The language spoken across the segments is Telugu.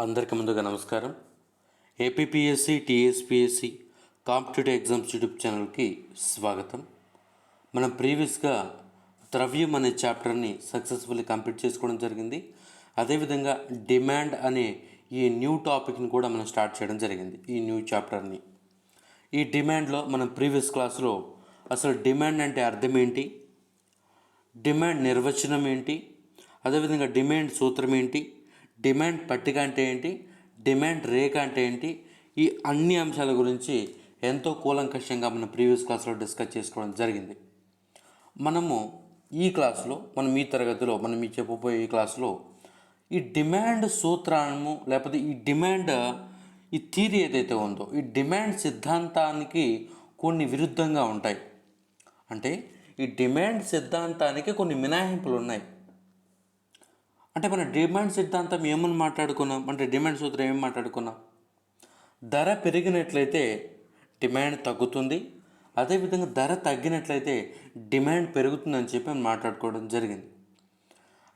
అందరికీ ముందుగా నమస్కారం. APPSC TSPSC competitive exams YouTube ఛానల్కి స్వాగతం. మనం ప్రీవియస్గా ద్రవ్యం అనే చాప్టర్ని సక్సెస్ఫుల్లీ కంప్లీట్ చేసుకోవడం జరిగింది. అదేవిధంగా డిమాండ్ అనే ఈ న్యూ టాపిక్ని కూడా మనం స్టార్ట్ చేయడం జరిగింది. ఈ న్యూ చాప్టర్ని ఈ డిమాండ్లో మనం ప్రీవియస్ క్లాస్లో అసలు డిమాండ్ అంటే అర్థం ఏంటి, డిమాండ్ నిర్వచనం ఏంటి, అదేవిధంగా డిమాండ్ సూత్రం ఏంటి, డిమాండ్ పట్టిక అంటే ఏంటి, డిమాండ్ రేఖ అంటే ఏంటి, ఈ అన్ని అంశాల గురించి ఎంతో కూలంకషంగా మనం ప్రీవియస్ క్లాస్లో డిస్కస్ చేసుకోవడం జరిగింది. మనము ఈ క్లాస్లో ఈ తరగతిలో ఈ చెప్పబోయే ఈ క్లాస్లో ఈ డిమాండ్ సూత్రాన్ని లేకపోతే ఈ డిమాండ్ ఈ థియరీ ఏదైతే ఉందో ఈ డిమాండ్ సిద్ధాంతానికి కొన్ని విరుద్ధంగా ఉంటాయి. అంటే ఈ డిమాండ్ సిద్ధాంతానికి కొన్ని మినహాయింపులు ఉన్నాయి. అంటే మన డిమాండ్ సిద్ధాంతం ఏమని మాట్లాడుకున్నాం అంటే డిమాండ్ సూత్రం ఏమని మాట్లాడుకున్నాం, ధర పెరిగినట్లయితే డిమాండ్ తగ్గుతుంది, అదేవిధంగా ధర తగ్గినట్లయితే డిమాండ్ పెరుగుతుందని చెప్పి మాట్లాడుకోవడం జరిగింది.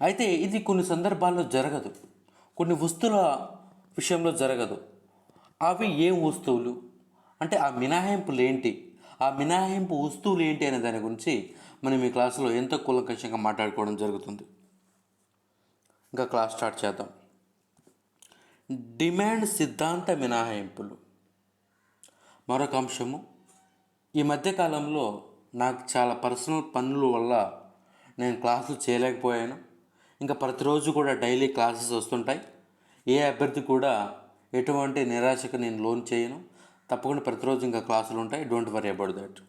అయితే ఇది కొన్ని సందర్భాల్లో జరగదు, కొన్ని వస్తువుల విషయంలో జరగదు. అవి ఏం వస్తువులు అంటే ఆ మినహాయింపులు ఏంటి, ఆ మినహాయింపు వస్తువులు ఏంటి అనే దాని గురించి మనం ఈ క్లాసులో ఎంతో కూలంకషంగా మాట్లాడుకోవడం జరుగుతుంది. ఇంకా క్లాస్ స్టార్ట్ చేద్దాం. డిమాండ్ సిద్ధాంత మినహాయింపులు మరొక అంశము. ఈ మధ్యకాలంలో నాకు చాలా పర్సనల్ పనుల వల్ల నేను క్లాసులు చేయలేకపోయాను. ఇంకా ప్రతిరోజు కూడా డైలీ క్లాసెస్ వస్తుంటాయి. ఏ అభ్యర్థి కూడా ఎటువంటి నిరాశకు నేను లోన్ చేయను. తప్పకుండా ప్రతిరోజు ఇంకా క్లాసులు ఉంటాయి. Don't worry about that.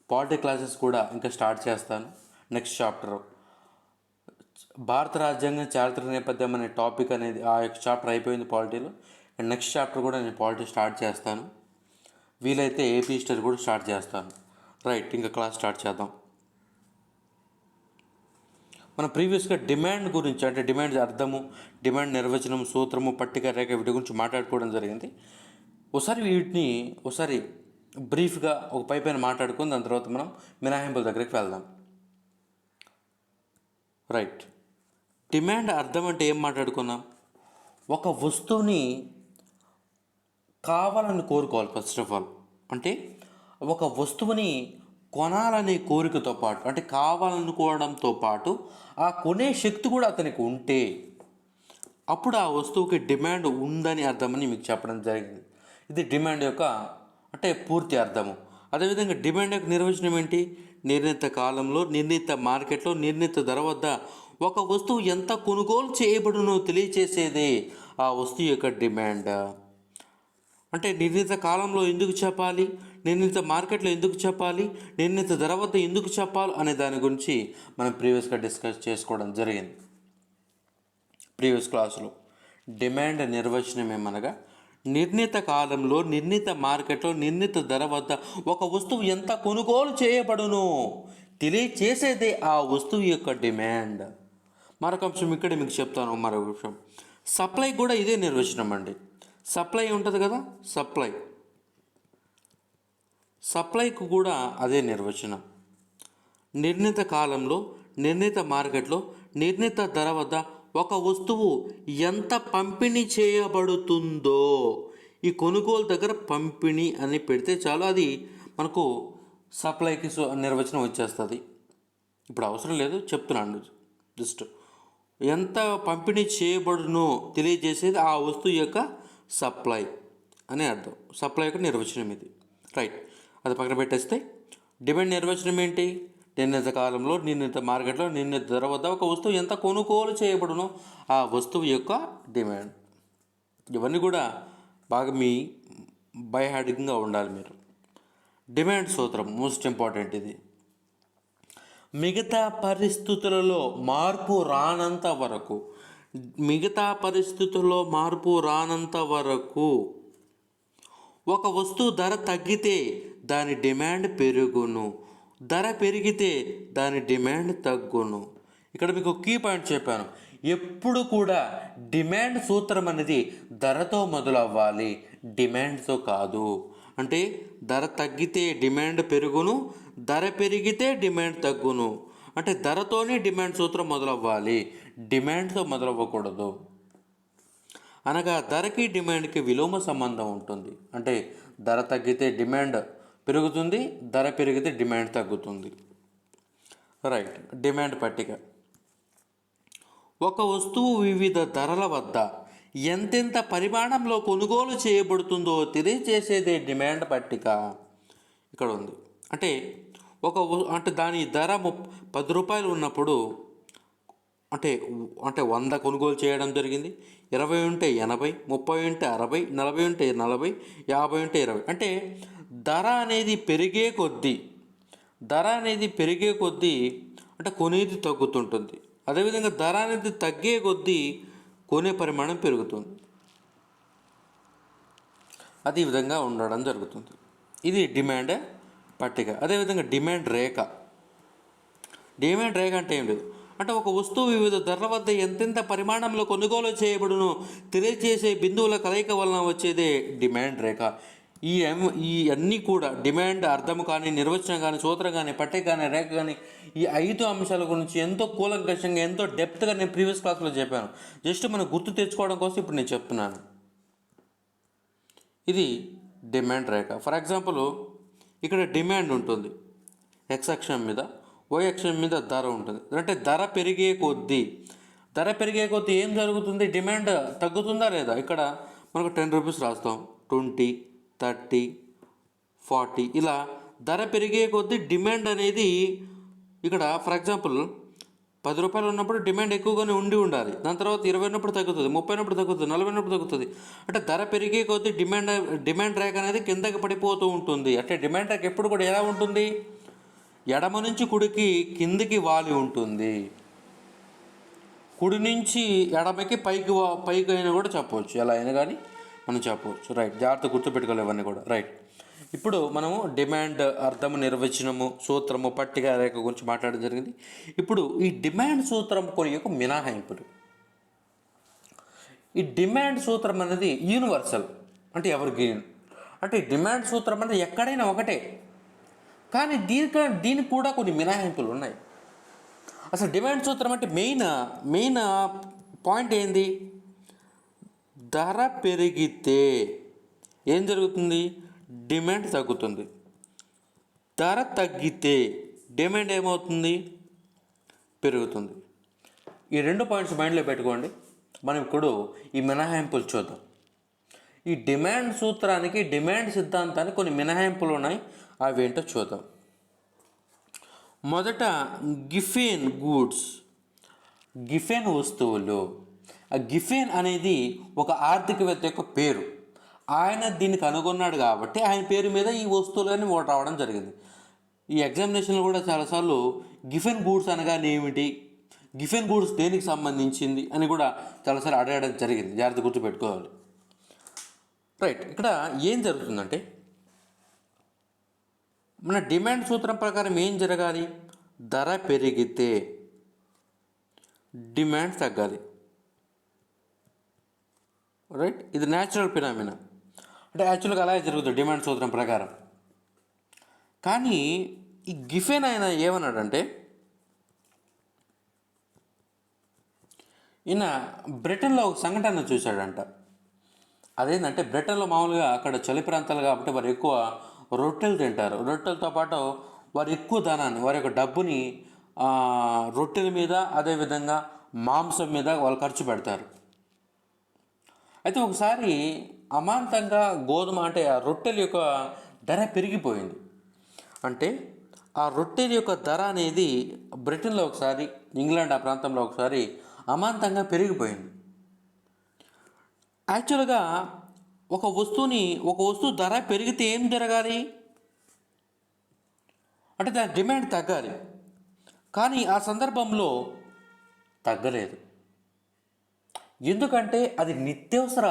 Polity classes కూడా ఇంకా స్టార్ట్ చేస్తాను. నెక్స్ట్ చాప్టర్ భారత రాజ్యాంగం చారిత్రక నేపథ్యం అనే టాపిక్ అనేది ఆ యొక్క చాప్టర్ అయిపోయింది పాలిటీలో. అండ్ నెక్స్ట్ చాప్టర్ కూడా నేను పాలిటీ స్టార్ట్ చేస్తాను. వీలైతే ఏపీ హిస్టరీ కూడా స్టార్ట్ చేస్తాను. రైట్, ఇంకా క్లాస్ స్టార్ట్ చేద్దాం. మనం ప్రీవియస్గా డిమాండ్ గురించి అంటే డిమాండ్ అర్థము, డిమాండ్ నిర్వచనం, సూత్రము, పట్టిక, రేఖ వీటి గురించి మాట్లాడుకోవడం జరిగింది. ఒకసారి బ్రీఫ్గా ఒక పైన మాట్లాడుకుని దాని తర్వాత మనం మినహాయింపుల దగ్గరికి వెళ్దాం. రైట్, డిమాండ్ అర్థం అంటే ఏం మాట్లాడుకున్నాం, ఒక వస్తువుని కావాలని కోరుకోవాలి. ఫస్ట్ ఆఫ్ ఆల్ అంటే ఒక వస్తువుని కొనాలనే కోరికతో పాటు అంటే కావాలనుకోవడంతో పాటు ఆ కొనే శక్తి కూడా అతనికి ఉంటే అప్పుడు ఆ వస్తువుకి డిమాండ్ ఉందని అర్థమని మీకు చెప్పడం జరిగింది. ఇది డిమాండ్ యొక్క అంటే పూర్తి అర్థము. అదేవిధంగా డిమాండ్ యొక్క నిర్వచనం ఏంటి, నిర్ణీత కాలంలో నిర్ణీత మార్కెట్లో నిర్ణీత ధర వద్ద ఒక వస్తువు ఎంత కొనుగోలు చేయబడునో తెలియచేసేదే ఆ వస్తువు యొక్క డిమాండ్. అంటే నిర్ణీత కాలంలో ఎందుకు చెప్పాలి, నిర్ణీత మార్కెట్లో ఎందుకు చెప్పాలి, నిర్ణీత ధర వద్ద ఎందుకు చెప్పాలి అనే దాని గురించి మనం ప్రీవియస్గా డిస్కస్ చేసుకోవడం జరిగింది. ప్రీవియస్ క్లాసులో డిమాండ్ నిర్వచనం ఏమనగా నిర్ణీత కాలంలో నిర్ణీత మార్కెట్లో నిర్ణీత ధర వద్ద ఒక వస్తువు ఎంత కొనుగోలు చేయబడును తెలియచేసేదే ఆ వస్తువు యొక్క డిమాండ్. మరొక అంశం ఇక్కడ మీకు చెప్తాను. మరొక విషయం, సప్లై కూడా ఇదే నిర్వచనం అండి. సప్లై ఉంటుంది కదా, సప్లైకు కూడా అదే నిర్వచనం. నిర్ణీత కాలంలో నిర్ణీత మార్కెట్లో నిర్ణీత ధర వద్ద ఒక వస్తువు ఎంత పంపిణీ చేయబడుతుందో, ఈ కొనుగోలు దగ్గర పంపిణీ అని పెడితే చాలు, అది మనకు సప్లైకి నిర్వచనం వచ్చేస్తుంది. ఇప్పుడు అవసరం లేదు, చెప్తున్నాను. జస్ట్ ఎంత పంపిణీ చేయబడునో తెలియజేసేది ఆ వస్తువు యొక్క సప్లై అని అర్థం. సప్లై యొక్క నిర్వచనం ఇది. రైట్, అది పక్కన పెట్టేస్తే డిమాండ్ నిర్వచనం ఏంటి, నిర్ణీత కాలంలో నిర్ణీత మార్కెట్లో నిర్ణీత ధర వద్ద ఒక వస్తువు ఎంత కొనుగోలు చేయబడునో ఆ వస్తువు యొక్క డిమాండ్. ఇవన్నీ కూడా బాగా మీ బై హార్డ్గా ఉండాలి మీరు. డిమాండ్ సూత్రం మోస్ట్ ఇంపార్టెంట్. ఇది మిగతా పరిస్థితులలో మార్పు రానంత వరకు ఒక వస్తువు ధర తగ్గితే దాని డిమాండ్ పెరుగును, ధర పెరిగితే దాని డిమాండ్ తగ్గును. ఇక్కడ మీకు కీ పాయింట్ చెప్పాను. ఎప్పుడు కూడా డిమాండ్ సూత్రం అనేది ధరతో మొదలవ్వాలి, డిమాండ్తో కాదు. అంటే ధర తగ్గితే డిమాండ్ పెరుగును, ధర పెరిగితే డిమాండ్ తగ్గును. అంటే ధరతోనే డిమాండ్ సూత్రం మొదలవ్వాలి, డిమాండ్తో మొదలవ్వకూడదు. అనగా ధరకి డిమాండ్కి విలోమ సంబంధం ఉంటుంది. అంటే ధర తగ్గితే డిమాండ్ పెరుగుతుంది, ధర పెరిగితే డిమాండ్ తగ్గుతుంది. రైట్. డిమాండ్ పట్టిక. ఒక వస్తువు వివిధ ధరల వద్ద ఎంతెంత పరిమాణంలో కొనుగోలు చేయబడుతుందో తెలియజేసేదే డిమాండ్ పట్టిక. ఇక్కడ ఉంది. అంటే అంటే దాని ధర 10 రూపాయలు ఉన్నప్పుడు అంటే 100 కొనుగోలు చేయడం జరిగింది. 20 ఉంటే 80, 30 ఉంటే 60, 40 ఉంటే 40, 50 ఉంటే 20. అంటే ధర అనేది పెరిగే కొద్దీ అంటే కొనేది తగ్గుతుంటుంది. అదేవిధంగా ధర అనేది తగ్గే కొద్దీ కొనే పరిమాణం పెరుగుతుంది. అది ఈ విధంగా ఉండడం జరుగుతుంది. ఇది డిమాండ్ పట్టిక. అదేవిధంగా డిమాండ్ రేఖ. డిమాండ్ రేఖ అంటే ఏం లేదు, అంటే ఒక వస్తువు వివిధ ధరల వద్ద ఎంతెంత పరిమాణంలో కొనుగోలు చేయబడును తెలియజేసే బిందువుల కలయిక వలన వచ్చేదే డిమాండ్ రేఖ. ఈ అన్నీ కూడా డిమాండ్ అర్థం కానీ, నిర్వచనం కానీ, సూత్రం కానీ, పట్టిక కానీ, రేఖ కానీ, ఈ 5 అంశాల గురించి ఎంతో కూలంకషంగా, ఎంతో డెప్త్గా నేను ప్రీవియస్ క్లాస్లో చెప్పాను. జస్ట్ మనం గుర్తు తెచ్చుకోవడం కోసం ఇప్పుడు నేను చెప్తున్నాను. ఇది డిమాండ్ రేఖ. ఫర్ ఎగ్జాంపుల్ ఇక్కడ డిమాండ్ ఉంటుంది ఎక్స్ అక్షం మీద, వై అక్షం మీద ధర ఉంటుంది. అంటే ధర పెరిగే కొద్దీ ఏం జరుగుతుంది? డిమాండ్ తగ్గుతుందా లేదా? ఇక్కడ మనకు 10 రూపీస్ రాస్తాం, 20, 30, 40 ఇలా ధర పెరిగే కొద్దీ డిమాండ్ అనేది ఇక్కడ ఫర్ ఎగ్జాంపుల్ 10 రూపాయలు ఉన్నప్పుడు డిమాండ్ ఎక్కువగానే ఉండాలి. దాని తర్వాత 20 ఉన్నప్పుడు తగ్గుతుంది, 30 ఉన్నప్పుడు తగ్గుతుంది, 40 ఉన్నప్పుడు తగ్గుతుంది. అంటే ధర పెరిగే కొద్దీ డిమాండ్ రేఖ అనేది కిందకి పడిపోతూ ఉంటుంది. అంటే డిమాండ్ రేఖ ఎప్పుడు కూడా ఎలా ఉంటుంది? ఎడమ నుంచి కుడికి కిందికి వాలి ఉంటుంది. కుడి నుంచి ఎడమకి పైకి అయినా కూడా చెప్పవచ్చు, ఎలా అయినా కానీ మనం చెప్పవచ్చు. రైట్. జాగ్రత్త గుర్తుపెట్టుకోవాలి ఇవన్నీ కూడా. రైట్. ఇప్పుడు మనము డిమాండ్ అర్థము, నిర్వచనము, సూత్రము, పట్టిక, రేఖ గురించి మాట్లాడడం జరిగింది. ఇప్పుడు ఈ డిమాండ్ సూత్రం కొన్ని యొక్క మినహాయింపులు. ఈ డిమాండ్ సూత్రం అనేది యూనివర్సల్, అంటే ఎవర్ గ్రీన్. అంటే ఈ డిమాండ్ సూత్రం అనేది ఎక్కడైనా ఒకటే, కానీ దీనికి కూడా కొన్ని మినహాయింపులు ఉన్నాయి. అసలు డిమాండ్ సూత్రం అంటే మెయిన్ పాయింట్ ఏంది? ధర పెరిగితే ఏం జరుగుతుంది? డిమాండ్ తగ్గుతుంది. ధర తగ్గితే డిమాండ్ ఏమవుతుంది? పెరుగుతుంది. ఈ 2 పాయింట్స్ మైండ్లో పెట్టుకోండి. మనం ఇప్పుడు ఈ మినహాయింపులు చూద్దాం. ఈ డిమాండ్ సూత్రానికి, డిమాండ్ సిద్ధాంతానికి కొన్ని మినహాయింపులు ఉన్నాయి. అవి ఏంటో చూద్దాం. మొదట గిఫెన్ గూడ్స్, గిఫెన్ వస్తువులు. ఆ గిఫెన్ అనేది ఒక ఆర్థికవేత్త యొక్క పేరు. ఆయన దీన్ని కనుగొన్నాడు కాబట్టి ఆయన పేరు మీద ఈ వస్తువులని రావడం జరిగింది. ఈ ఎగ్జామినేషన్లో కూడా చాలాసార్లు గిఫెన్ గూడ్స్ అనగా ఏమిటి, గిఫెన్ గూడ్స్ దేనికి సంబంధించింది అని కూడా చాలాసార్లు అడగడం జరిగింది. జాగ్రత్త గుర్తుపెట్టుకోవాలి. రైట్. ఇక్కడ ఏం జరుగుతుందంటే మన డిమాండ్ సూత్రం ప్రకారం ఏం జరగాలి? ధర పెరిగితే డిమాండ్ తగ్గాలి. రైట్. ఇది న్యాచురల్ ఫినామినా, అంటే యాక్చువల్గా అలాగే జరుగుతుంది డిమాండ్ సూత్రం ప్రకారం. కానీ ఈ గిఫెన్ ఆయన ఏమన్నాడంటే, ఈయన బ్రిటన్లో ఒక సంఘటన చూశాడంట. అదేంటంటే బ్రిటన్లో మామూలుగా అక్కడ చలి ప్రాంతాలు కాబట్టి వారు ఎక్కువ రొట్టెలు తింటారు. రొట్టెలతో పాటు వారు ఎక్కువ ధనాన్ని, వారి యొక్క డబ్బుని రొట్టెల మీద, అదేవిధంగా మాంసం మీద వాళ్ళు ఖర్చు పెడతారు. అయితే ఒకసారి అమాంతంగా గోధుమ, అంటే ఆ రొట్టెల యొక్క ధర పెరిగిపోయింది. అంటే ఆ రొట్టెల యొక్క ధర అనేది బ్రిటన్లో ఒకసారి, ఇంగ్లాండ్ ఆ ప్రాంతంలో ఒకసారి అమాంతంగా పెరిగిపోయింది. యాక్చువల్గా ఒక వస్తువు ధర పెరిగితే ఏం జరగాలి? అంటే దాని డిమాండ్ తగ్గాలి. కానీ ఆ సందర్భంలో తగ్గలేదు. ఎందుకంటే అది నిత్యావసర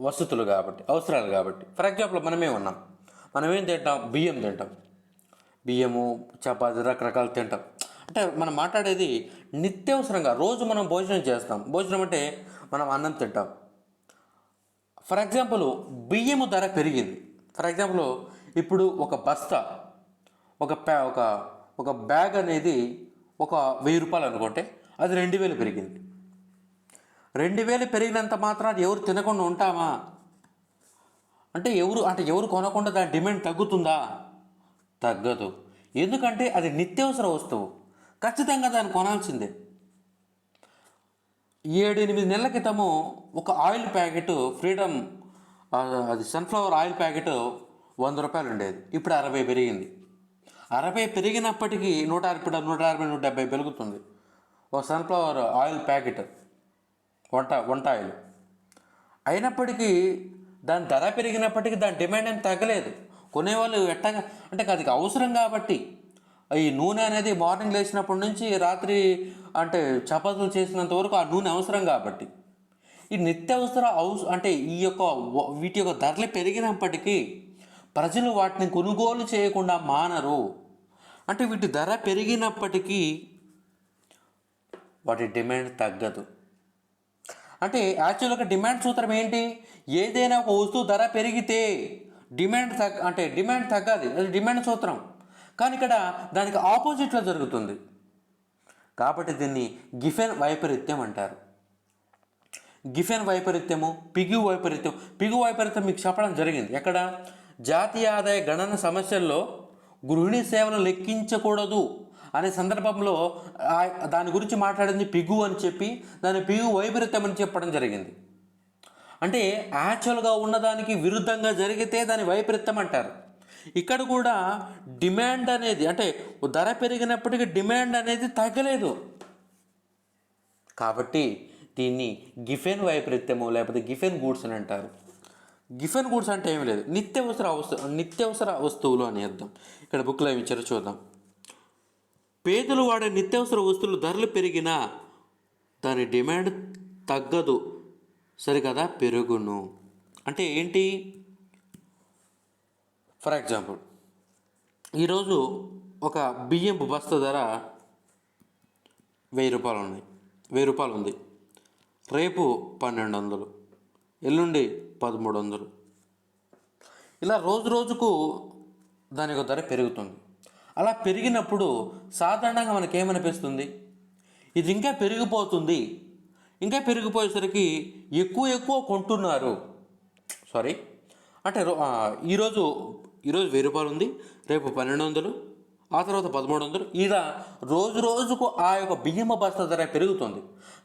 వసతులు కాబట్టి, అవసరాలు కాబట్టి. ఫర్ ఎగ్జాంపుల్ మనమేం తింటాం? బియ్యం తింటాం. బియ్యము, చపాతి, రకరకాలు తింటాం. అంటే మనం మాట్లాడేది నిత్యావసరంగా రోజు మనం భోజనం చేస్తాం. భోజనం అంటే మనం అన్నం తింటాం. ఫర్ ఎగ్జాంపుల్ బియ్యము ధర పెరిగింది. ఫర్ ఎగ్జాంపుల్ ఇప్పుడు ఒక బస్తా, ఒక బ్యాగ్ అనేది ఒక 1000 రూపాయలు అనుకుంటే అది 2000 పెరిగింది. 2000 పెరిగినంత మాత్రాన ఎవరు తినకుండా ఉంటామా? ఎవరు కొనకుండా దాని డిమాండ్ తగ్గుతుందా? తగ్గదు. ఎందుకంటే అది నిత్యావసర వస్తువు, ఖచ్చితంగా దాన్ని కొనాల్సిందే. 7-8 నెలల క్రితము ఒక ఆయిల్ ప్యాకెట్ ఫ్రీడమ్, అది సన్ఫ్లవర్ ఆయిల్ ప్యాకెట్ 100 రూపాయలు ఉండేది, ఇప్పుడు 60 పెరిగింది. 60 పెరిగినప్పటికీ 160, 170 పెరుగుతుంది ఒక సన్ఫ్లవర్ ఆయిల్ ప్యాకెట్, వంట ఆయిల్. అయినప్పటికీ దాని ధర పెరిగినప్పటికీ దాని డిమాండ్ ఏం తగ్గలేదు. కొనేవాళ్ళు ఎట్టగా అంటే అది అవసరం కాబట్టి. ఈ నూనె అనేది మార్నింగ్ లేచినప్పటి నుంచి రాత్రి అంటే చపాతీలు చేసినంత వరకు ఆ నూనె అవసరం కాబట్టి. ఈ నిత్యావసర అంటే వీటి యొక్క ధరలు పెరిగినప్పటికీ ప్రజలు వాటిని కొనుగోలు చేయకుండా మానరు. అంటే వీటి ధర పెరిగినప్పటికీ వాటి డిమాండ్ తగ్గదు. అంటే యాక్చువల్గా డిమాండ్ సూత్రం ఏంటి? ఏదైనా ఒక వస్తువు ధర పెరిగితే డిమాండ్ తగ్గాలి, అది డిమాండ్ సూత్రం. కానీ ఇక్కడ దానికి ఆపోజిట్లో జరుగుతుంది. కాబట్టి దీన్ని గిఫెన్ వైపరీత్యం అంటారు. గిఫెన్ వైపరీత్యము, పిగు వైపరీత్యం మీకు చెప్పడం జరిగింది. ఎక్కడ? జాతీయ ఆదాయ గణన సమస్యల్లో గృహిణి సేవలు లెక్కించకూడదు అనే సందర్భంలో దాని గురించి మాట్లాడింది పిగు అని చెప్పి దాని పిగు వైపరీత్యం అని చెప్పడం జరిగింది. అంటే యాక్చువల్గా ఉన్నదానికి విరుద్ధంగా జరిగితే దాని వైపరీత్యం అంటారు. ఇక్కడ కూడా డిమాండ్ అనేది అంటే ధర పెరిగినప్పటికీ డిమాండ్ అనేది తగ్గలేదు. కాబట్టి దీన్ని గిఫెన్ వైపరీత్యము లేకపోతే గిఫెన్ గూడ్స్ అని అంటారు. గిఫెన్ గూడ్స్ అంటే ఏమీ లేదు, నిత్యావసర వస్తువులు అని అర్థం. ఇక్కడ బుక్లో ఏమి ఇచ్చారో చూద్దాం. పేదలు వాడే నిత్యావసర వస్తువులు ధరలు పెరిగినా దాని డిమాండ్ తగ్గదు, సరికదా పెరుగును. అంటే ఏంటి? ఫర్ ఎగ్జాంపుల్, ఈరోజు ఒక బియ్యం బస్తా ధర 1000 రూపాయలు ఉన్నాయి, 1000 రూపాయలు ఉంది. రేపు 1200, ఎల్లుండి 1300. ఇలా రోజుకు దాని యొక్క ధర పెరుగుతుంది. అలా పెరిగినప్పుడు సాధారణంగా మనకేమనిపిస్తుంది? ఇది ఇంకా పెరిగిపోతుంది, ఇంకా పెరిగిపోయేసరికి ఎక్కువ కొంటున్నారు. అంటే ఈరోజు 1000 రూపాయలు ఉంది, రేపు 1200, ఆ తర్వాత 1300. ఇలా రోజుకు ఆ యొక్క బియ్యం బస్తా ధర పెరుగుతుంది.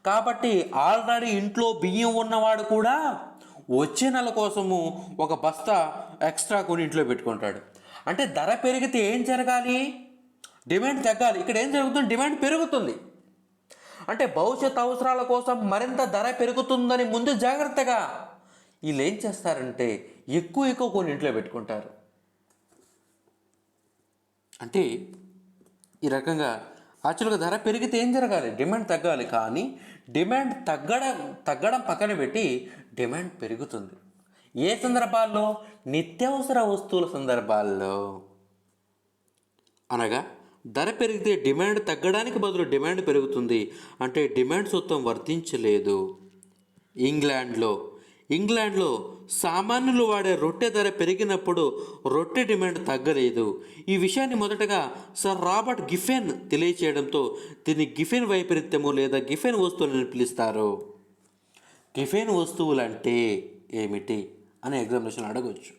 కాబట్టి ఆల్రెడీ ఇంట్లో బియ్యం ఉన్నవాడు కూడా వచ్చే నెల కోసము ఒక బస్తా ఎక్స్ట్రా కొని ఇంట్లో పెట్టుకుంటాడు. అంటే ధర పెరిగితే ఏం జరగాలి? డిమాండ్ తగ్గాలి. ఇక్కడ ఏం జరుగుతుంది? డిమాండ్ పెరుగుతుంది. అంటే భవిష్యత్ అవసరాల కోసం మరింత ధర పెరుగుతుందని ముందు జాగ్రత్తగా వీళ్ళు ఏం చేస్తారంటే ఎక్కువ కొన్ని ఇంట్లో పెట్టుకుంటారు. అంటే ఈ రకంగా యాక్చువల్గా ధర పెరిగితే ఏం జరగాలి? డిమాండ్ తగ్గాలి. కానీ డిమాండ్ తగ్గడం పక్కన పెట్టి డిమాండ్ పెరుగుతుంది. ఏ సందర్భాల్లో? నిత్యావసర వస్తువుల సందర్భాల్లో. అనగా ధర పెరిగితే డిమాండ్ తగ్గడానికి బదులు డిమాండ్ పెరుగుతుంది. అంటే డిమాండ్ సూత్రం వర్తించలేదు. ఇంగ్లాండ్లో సామాన్యులు వాడే రొట్టె ధర పెరిగినప్పుడు రొట్టె డిమాండ్ తగ్గలేదు. ఈ విషయాన్ని మొదటగా సర్ రాబర్ట్ గిఫెన్ తెలియచేయడంతో దీన్ని గిఫెన్ వైపరీత్యము లేదా గిఫెన్ వస్తువులని పిలుస్తారు. గిఫెన్ వస్తువులు అంటే ఏమిటి అని ఎగ్జామినేషన్ అడగవచ్చు.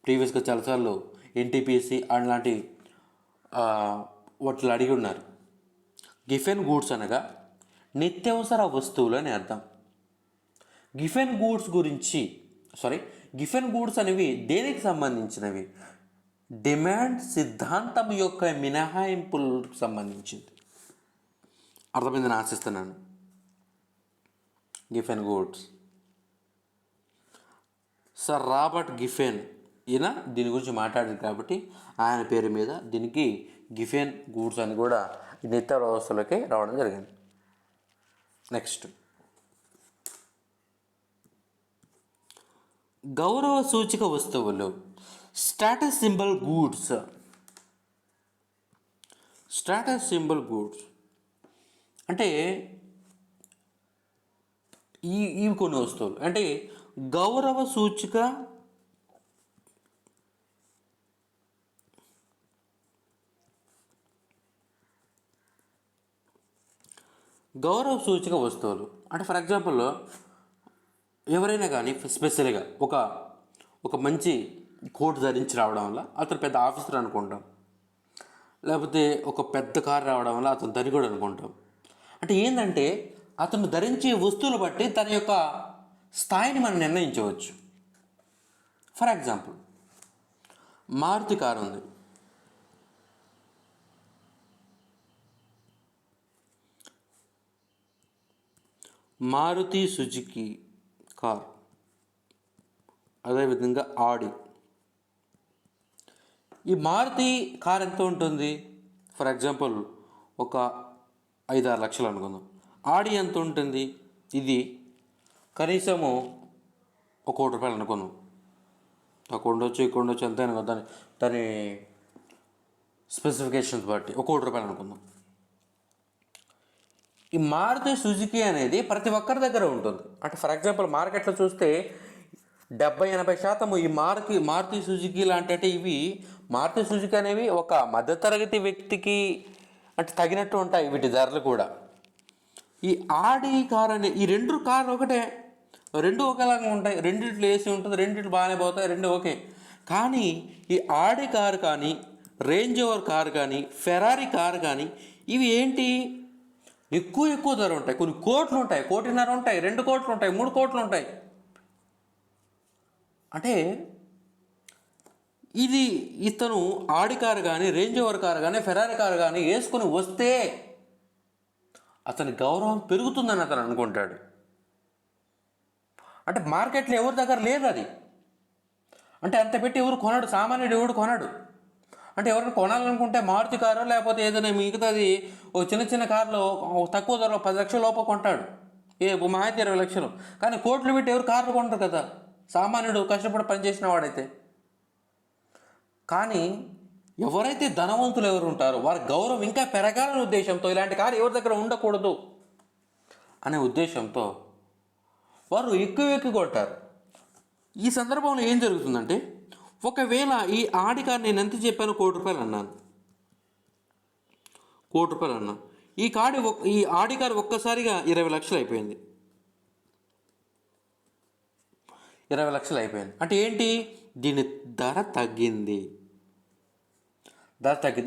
ప్రీవియస్గా చాలాసార్లు ఎన్టీపీఎస్సీ అలాంటి వాటిలో అడిగి ఉన్నారు. గిఫెన్ గూడ్స్ అనగా నిత్యావసర వస్తువులు అని అర్థం. గిఫెన్ గూడ్స్ అనేవి దేనికి సంబంధించినవి? డిమాండ్ సిద్ధాంతం యొక్క మినహాయింపులకు సంబంధించింది. అర్థమైందని ఆశిస్తున్నాను. Giffen goods, sir Robert Giffen ఈయన దీని గురించి మాట్లాడారు కాబట్టి ఆయన పేరు మీద దీనికి గిఫెన్ గూడ్స్ అని కూడా నిత్య వ్యవస్థలోకి రావడం జరిగింది. నెక్స్ట్, గౌరవ సూచిక వస్తువులు, status symbol goods. Status symbol goods అంటే ఇవి కొన్ని వస్తువులు. అంటే గౌరవ సూచిక గౌరవ సూచక వస్తువులు అంటే ఫర్ ఎగ్జాంపుల్ ఎవరైనా కానీ స్పెషల్గా ఒక మంచి కోట్ ధరించి రావడం వల్ల అతను పెద్ద ఆఫీసర్ అనుకుంటాం, లేకపోతే ఒక పెద్ద కారు రావడం వల్ల అతను ధనికుడు అనుకుంటాం. అంటే ఏంటంటే అతను ధరించే వస్తువులు బట్టి తన యొక్క స్థాయిని మనం నిర్ణయించవచ్చు. ఫర్ ఎగ్జాంపుల్ మారుతి కారు ఉంది, మారుతి సుజుకి కార్, అదేవిధంగా ఆడి. ఈ మారుతి కార్ ఎంత ఉంటుంది? ఫర్ ఎగ్జాంపుల్ ఒక 5-6 లక్షలు అనుకుందాం. ఆడి ఎంత ఉంటుంది? ఇది కనీసము ఒక ₹1,00,000 అనుకున్నాం. తక్కువ ఉండొచ్చు, ఎక్కువ ఉండొచ్చు, ఎంత అనుకో దాని స్పెసిఫికేషన్స్ బట్టి ఒక ₹1,00,000 అనుకుందాం. ఈ మారుతి సుజుకి అనేది ప్రతి ఒక్కరి దగ్గర ఉంటుంది. అంటే ఫర్ ఎగ్జాంపుల్ మార్కెట్లో చూస్తే 70-80% ఈ మారుతి సుజుకి లాంటి ఇవి మారుతి సుజుకి అనేవి ఒక మధ్యతరగతి వ్యక్తికి అంటే తగినట్టు ఉంటాయి వీటి ధరలు కూడా. ఈ ఆడి కార్ అనే ఈ 2 కార్లు ఒకటే, 2 ఒకేలాగా ఉంటాయి, రెండిట్లో ఏసీ ఉంటుంది, రెండిట్లు బాగానే పోతాయి, 2 ఓకే. కానీ ఈ ఆడి కారు కానీ, రేంజ్ ఓవర్ కారు కానీ, ఫెరారీ కారు కానీ ఇవి ఏంటి ఎక్కువ ధర ఉంటాయి. కొన్ని కోట్లు ఉంటాయి, 1,50,00,000 ఉంటాయి, 2 కోట్లు ఉంటాయి, 3 కోట్లు ఉంటాయి. అంటే ఇతను ఆడి కారు కానీ, రేంజ్ ఓవర్ కారు కానీ, ఫెరారీ కారు కానీ వేసుకొని వస్తే అతని గౌరవం పెరుగుతుందని అతను అనుకుంటాడు. అంటే మార్కెట్లో ఎవరి దగ్గర లేదు అది. అంటే అంత పెట్టి ఎవరు కొనడు, సామాన్యుడు ఎవడు కొనడు. అంటే ఎవరైనా కొనాలనుకుంటే మారుతి కారు లేకపోతే ఏదైనా మిగతాది ఓ చిన్న కార్లో తక్కువ ధరలో 10 లక్షల లోపు కొంటాడు, మహా అయితే 20 లక్షలు. కానీ కోట్లు పెట్టి ఎవరు కార్లు కొంటారు కదా, సామాన్యుడు కష్టపడి పనిచేసిన వాడైతే. కానీ ఎవరైతే ధనవంతులు ఎవరు ఉంటారో వారి గౌరవం ఇంకా పెరగాలనే ఉద్దేశంతో ఇలాంటి కారు ఎవరి దగ్గర ఉండకూడదు అనే ఉద్దేశంతో వారు ఎక్కువ కొంటారు. ఈ సందర్భంలో ఏం జరుగుతుందంటే ఒకవేళ ఈ ఆడి కారు నేను ఎంత చెప్పాను, ₹1,00,000 అన్నాను, ₹1,00,000 అన్నాను. ఈ ఆడి కారు ఒక్కసారిగా 20 లక్షలు అయిపోయింది. 20 లక్షలు అయిపోయింది అంటే ఏంటి? దీని ధర తగ్గింది.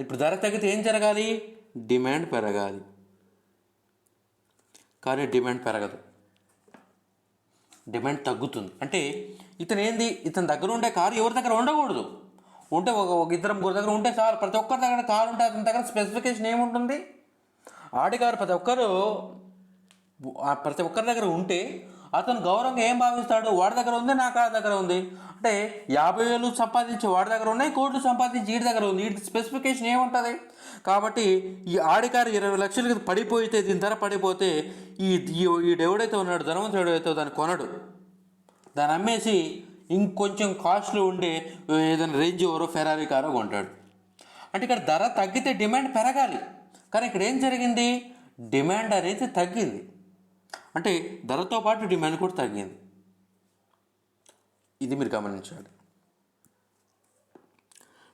ఇప్పుడు ధర తగ్గితే ఏం జరగాలి? డిమాండ్ పెరగాలి. కానీ డిమాండ్ పెరగదు, డిమాండ్ తగ్గుతుంది. అంటే ఇతని దగ్గర ఉండే కారు ఎవరి దగ్గర ఉండకూడదు. ఉంటే ఒక 2-3 దగ్గర ఉంటే చాలు. ప్రతి ఒక్కరి దగ్గర కారు ఉంటే అతని దగ్గర స్పెసిఫికేషన్ ఏముంటుంది? ఆడి కారు ప్రతి ఒక్కరి దగ్గర ఉంటే అతను గౌరవంగా ఏం భావిస్తాడు? వాడి దగ్గర ఉంది, నా కారు దగ్గర ఉంది. అంటే 50,000 సంపాదించి వాడి దగ్గర ఉన్నాయి, కోట్లు సంపాదించి వీడి దగ్గర ఉంది. వీటి స్పెసిఫికేషన్ ఏముంటుంది? కాబట్టి ఈ ఆడి కారు 20 లక్షలకి పడిపోతే, దీని ధర పడిపోతే ఈడెవడైతే ఉన్నాడు ధనవంతుడు ఎవడైతే దాన్ని కొనడు, దాన్ని అమ్మేసి ఇంకొంచెం కాస్ట్లు ఉండే ఏదైనా రేంజ్ ఓవరో ఫెరారీ కారో కొంటాడు. అంటే ఇక్కడ ధర తగ్గితే డిమాండ్ పెరగాలి. కానీ ఇక్కడ ఏం జరిగింది? డిమాండ్ అనేది తగ్గింది. అంటే ధరతో పాటు డిమాండ్ కూడా తగ్గింది. ఇది మీరు గమనించాలి.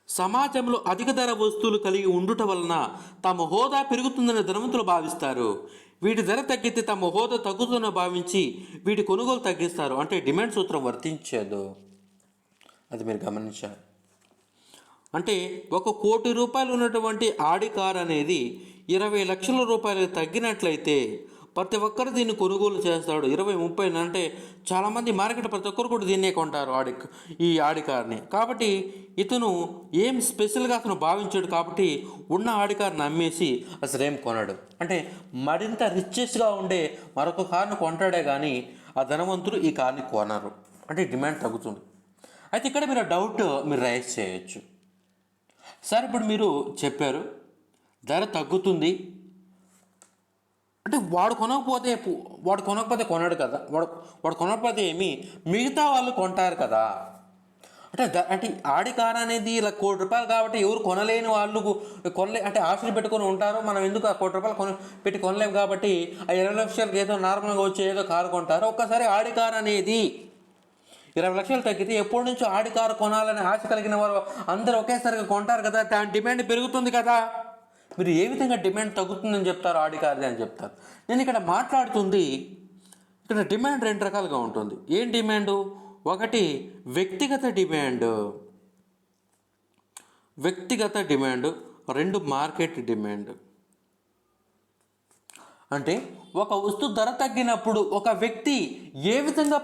సమాజంలో అధిక ధర వస్తువులు కలిగి ఉండుట వలన తమ హోదా పెరుగుతుందని ధనవంతులు భావిస్తారు. వీటి ధర తగ్గితే తమ హోదా తగ్గుతుందని భావించి వీటి కొనుగోలు తగ్గిస్తారు. అంటే డిమాండ్ సూత్రం వర్తించదు. అది మీరు గమనించాలి. అంటే ₹1,00,00,000 ఉన్నటువంటి ఆడి కార్ అనేది 20 లక్షల రూపాయలు తగ్గినట్లయితే ప్రతి ఒక్కరు దీన్ని కొనుగోలు చేస్తాడు. 20-30 అంటే చాలామంది మార్కెట్ ప్రతి ఒక్కరు కూడా దీన్నే కొంటారు, ఈ ఆడి కార్ని. కాబట్టి ఇతను ఏం స్పెషల్గా అతను భావించాడు. కాబట్టి ఉన్న ఆడి కార్ని అమ్మేసి అసలు ఏం కొనడు. అంటే మరింత రిచెస్గా ఉండే మరొక కార్ను కొంటాడే కానీ ఆ ధనవంతులు ఈ కార్ని కొనరు. అంటే డిమాండ్ తగ్గుతుంది. అయితే ఇక్కడ మీరు డౌట్ రైజ్ చేయొచ్చు. సార్ ఇప్పుడు మీరు చెప్పారు ధర తగ్గుతుంది అంటే వాడు కొనకపోతే కొనడు కదా, వాడు కొనకపోతే ఏమి మిగతా వాళ్ళు కొంటారు కదా. అంటే ఆడి కార్ అనేది ఇలా ₹1,00,00,000 కాబట్టి ఎవరు కొనలేని వాళ్ళు అంటే ఆశలు పెట్టుకొని ఉంటారు. మనం ఎందుకు ఆ ₹1,00,00,000 పెట్టి కొనలేము కాబట్టి ఆ 20 లక్షలకి ఏదో నార్మల్గా వచ్చే ఏదో కారు కొంటారు. ఒక్కసారి ఆడి కార్ అనేది 20 లక్షలు తగ్గితే ఎప్పటి నుంచో ఆడి కారు కొనాలని ఆశ కలిగిన వారు అందరూ ఒకేసారిగా కొంటారు కదా, దాని డిమాండ్ పెరుగుతుంది కదా. మీరు ఏ విధంగా డిమాండ్ తగ్గుతుందని చెప్తారు, ఆడికారిది అని చెప్తారు. నేను ఇక్కడ మాట్లాడుతుంది, ఇక్కడ డిమాండ్ రెండు రకాలుగా ఉంటుంది. ఏం డిమాండు? ఒకటి వ్యక్తిగత డిమాండ్, రెండు మార్కెట్ డిమాండ్. అంటే ఒక వస్తువు ధర తగ్గినప్పుడు ఒక వ్యక్తి ఏ విధంగా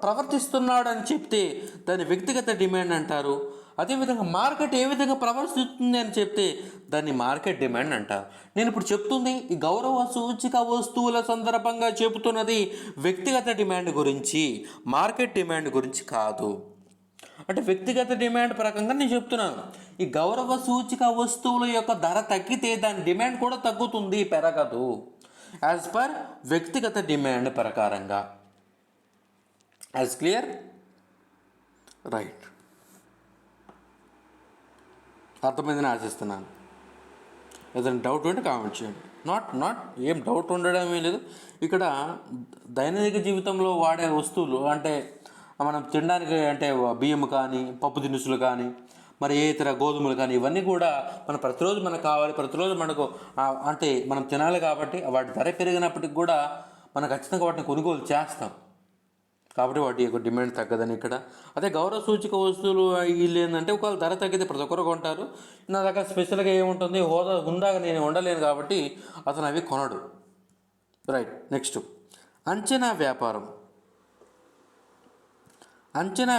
ప్రవర్తిస్తున్నాడు అని చెప్తే దాన్ని వ్యక్తిగత డిమాండ్ అంటారు. అదేవిధంగా మార్కెట్ ఏ విధంగా ప్రవర్తిస్తుంది అని చెప్తే దాన్ని మార్కెట్ డిమాండ్ అంటారు. నేను ఇప్పుడు చెప్తుంది ఈ గౌరవ సూచిక వస్తువుల సందర్భంగా చెబుతున్నది వ్యక్తిగత డిమాండ్ గురించి, మార్కెట్ డిమాండ్ గురించి కాదు. అంటే వ్యక్తిగత డిమాండ్ ప్రకారంగా నేను చెప్తున్నాను, ఈ గౌరవ సూచిక వస్తువుల యొక్క ధర తగ్గితే దాని డిమాండ్ కూడా తగ్గుతుంది, పెరగదు. యాజ్ పర్ వ్యక్తిగత డిమాండ్ ప్రకారంగా. As clear? రైట్. అర్థమైందని ఆశిస్తున్నాను. ఏదైనా డౌట్ ఉంటే కామెంట్ చేయండి. నాట్ ఏం డౌట్ ఉండడం ఏం లేదు. ఇక్కడ దైనందిక జీవితంలో వాడే వస్తువులు అంటే మనం తినడానికి అంటే బియ్యం కానీ, పప్పు దినుసులు కానీ, మరి ఏ ఇతర గోధుమలు కానీ, ఇవన్నీ కూడా మనం ప్రతిరోజు మనకు కావాలి, ప్రతిరోజు మనకు అంటే మనం తినాలి కాబట్టి వాటి ధర పెరిగినప్పటికి కూడా మనం ఖచ్చితంగా వాటిని కొనుగోలు చేస్తాం. కాబట్టి వాటి యొక్క డిమాండ్ తగ్గదని ఇక్కడ. అదే గౌరవ సూచిక వస్తువులు వీళ్ళు ఏంటంటే ఒకవేళ ధర తగ్గితే ప్రతి ఒక్కరు కొంటారు. నా దగ్గర స్పెషల్గా ఏముంటుంది, హుందాగా నేను ఉండలేను కాబట్టి అతను అవి కొనడు. రైట్. నెక్స్ట్ అంచనా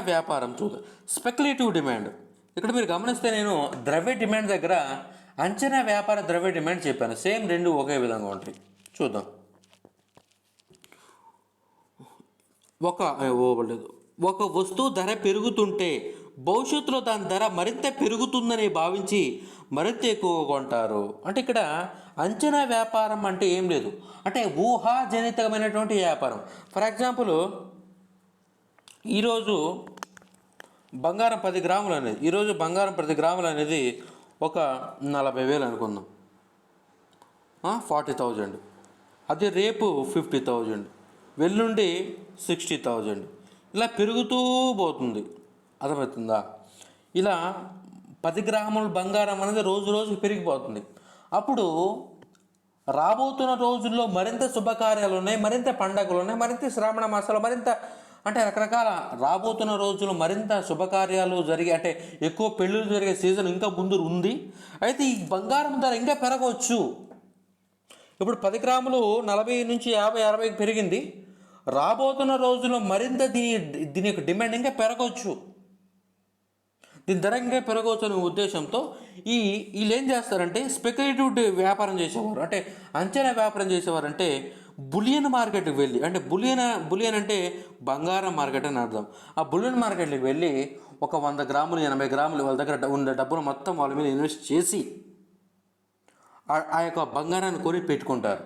వ్యాపారం చూద్దాం. Speculative demand. ఇక్కడ మీరు గమనిస్తే నేను ద్రవ్య డిమాండ్ దగ్గర అంచనా వ్యాపార ద్రవ్య డిమాండ్ చెప్పాను. సేమ్ రెండు ఒకే విధంగా ఉంటాయి. చూద్దాం. ఒక వస్తువు ధర పెరుగుతుంటే భవిష్యత్తులో దాని ధర మరింత పెరుగుతుందని భావించి మరింత ఎక్కువ కొంటారు. అంటే ఇక్కడ అంచనా వ్యాపారం అంటే ఏం లేదు, అంటే ఊహాజనితమైనటువంటి వ్యాపారం. ఫర్ ఎగ్జాంపుల్, ఈరోజు బంగారం 10 గ్రాములు అనేది, ఈరోజు బంగారం 10 గ్రాములు అనేది ఒక 40,000 అనుకుందాం, 40,000. అది రేపు 50,000, వెల్లుండి 60,000, ఇలా పెరుగుతూ పోతుంది. అర్థమవుతుందా? ఇలా 10 గ్రాముల బంగారం అనేది రోజు రోజుకి పెరిగిపోతుంది. అప్పుడు రాబోతున్న రోజుల్లో మరింత శుభకార్యాలు ఉన్నాయి, మరింత పండగలు ఉన్నాయి, మరింత శ్రావణ మాసాలు, మరింత అంటే రకరకాల రాబోతున్న రోజులు మరింత శుభకార్యాలు జరిగే అంటే ఎక్కువ పెళ్ళిళ్ళు జరిగే సీజన్ ఇంకా ముందు ఉంది. అయితే ఈ బంగారం ధర ఇంకా పెరగవచ్చు. ఇప్పుడు 10 గ్రాములు 40 నుంచి 50, 60కి పెరిగింది. రాబోతున్న రోజుల్లో మరింత దీని యొక్క డిమాండ్ ఇంకా పెరగవచ్చు, దీని ధర ఇంకా పెరగవచ్చు అనే ఉద్దేశంతో వీళ్ళు ఏం చేస్తారంటే స్పెక్యులేటివ్ వ్యాపారం చేసేవారు, అంటే అంచనా వ్యాపారం చేసేవారు. అంటే బులియన్ మార్కెట్కి వెళ్ళి, అంటే బులియన్ అంటే బంగారం మార్కెట్ అని అర్థం. ఆ బులియన్ మార్కెట్కి వెళ్ళి ఒక 100 గ్రాములు 80 గ్రాములు వాళ్ళ దగ్గర ఉన్న డబ్బులు మొత్తం వాళ్ళ మీద ఇన్వెస్ట్ చేసి ఆ యొక్క బంగారాన్ని కొని పెట్టుకుంటారు.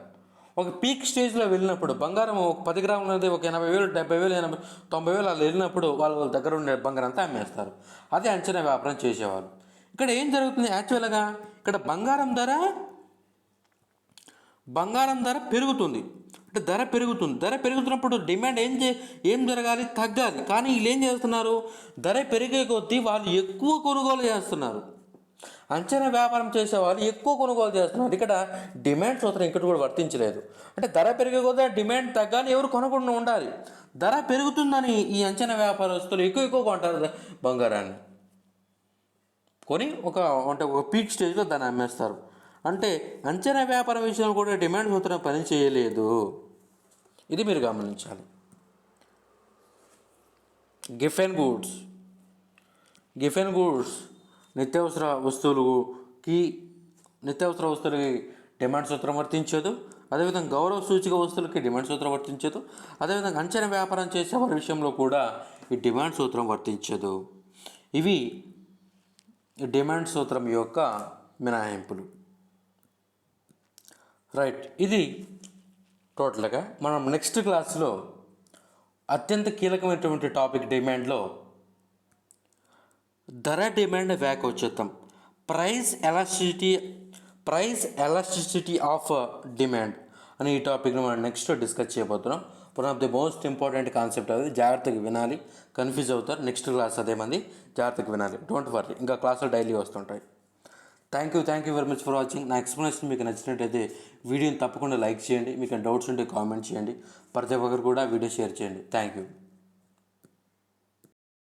ఒక పీక్ స్టేజ్లో వెళ్ళినప్పుడు బంగారం ఒక 10 గ్రాములు అనేది ఒక 80,000, 70,000, 80,000, 90,000 అలా వెళ్ళినప్పుడు వాళ్ళ దగ్గర ఉండే బంగారం అంతా అమ్మేస్తారు. అదే అంచనా వ్యాపారం చేసేవారు. ఇక్కడ ఏం జరుగుతుంది యాక్చువల్గా, ఇక్కడ బంగారం ధర పెరుగుతుంది. అంటే ధర పెరుగుతున్నప్పుడు డిమాండ్ ఏం జరగాలి, తగ్గాలి. కానీ వీళ్ళు ఏం చేస్తున్నారు, ధర పెరిగే కొద్దీ వాళ్ళు ఎక్కువ కొనుగోలు చేస్తున్నారు. అంచనా వ్యాపారం చేసేవాళ్ళు ఎక్కువ కొనుగోలు చేస్తున్నారు. ఇక్కడ డిమాండ్ సూత్రం ఇక్కడ కూడా వర్తించలేదు. అంటే ధర పెరిగే కొద్దీ డిమాండ్ తగ్గాలి, ఎవరు కొనకుండా ఉండాలి. ధర పెరుగుతుందని ఈ అంచనా వ్యాపారస్తులు ఎక్కువ కొంటారు బంగారాన్ని, కొని ఒక పీక్ స్టేజ్లో దాన్ని అమ్మేస్తారు. అంటే అంచనా వ్యాపారం విషయంలో కూడా డిమాండ్ సూత్రం పని చేయలేదు. ఇది మీరు గమనించాలి. గిఫెన్ గూడ్స్ నిత్యావసర వస్తువులకి డిమాండ్ సూత్రం వర్తించదు. అదేవిధంగా గౌరవ సూచిక వస్తువులకి డిమాండ్ సూత్రం వర్తించదు. అదేవిధంగా అంచనా వ్యాపారం చేసే వారి విషయంలో కూడా ఈ డిమాండ్ సూత్రం వర్తించదు. ఇవి డిమాండ్ సూత్రం యొక్క మినహాయింపులు. రైట్. ఇది టోటల్గా మనం నెక్స్ట్ క్లాస్లో అత్యంత కీలకమైనటువంటి టాపిక్ డిమాండ్లో ధర డిమాండ్ వ్యాక్ వచ్చేద్దాం. ప్రైస్ ఎలాస్టిసిటీ ఆఫ్ డిమాండ్ అని ఈ టాపిక్ని మనం నెక్స్ట్ డిస్కస్ చేయబోతున్నాం. One of the most important concept అది, జాగ్రత్తగా వినాలి, కన్ఫ్యూజ్ అవుతారు. నెక్స్ట్ క్లాస్ అదేమంది, జాగ్రత్తగా వినాలి. డోంట్ వర్రీ, ఇంకా క్లాసులు డైలీ వస్తుంటాయి. Thank you very much for watching. నా ఎక్స్ప్లెనేషన్ మీకు నచ్చినట్టయితే వీడియోని తప్పకుండా లైక్ చేయండి. మీకు డౌట్స్ ఉంటే కామెంట్ చేయండి. ప్రతి ఒక్కరు కూడా వీడియో షేర్ చేయండి. Thank you.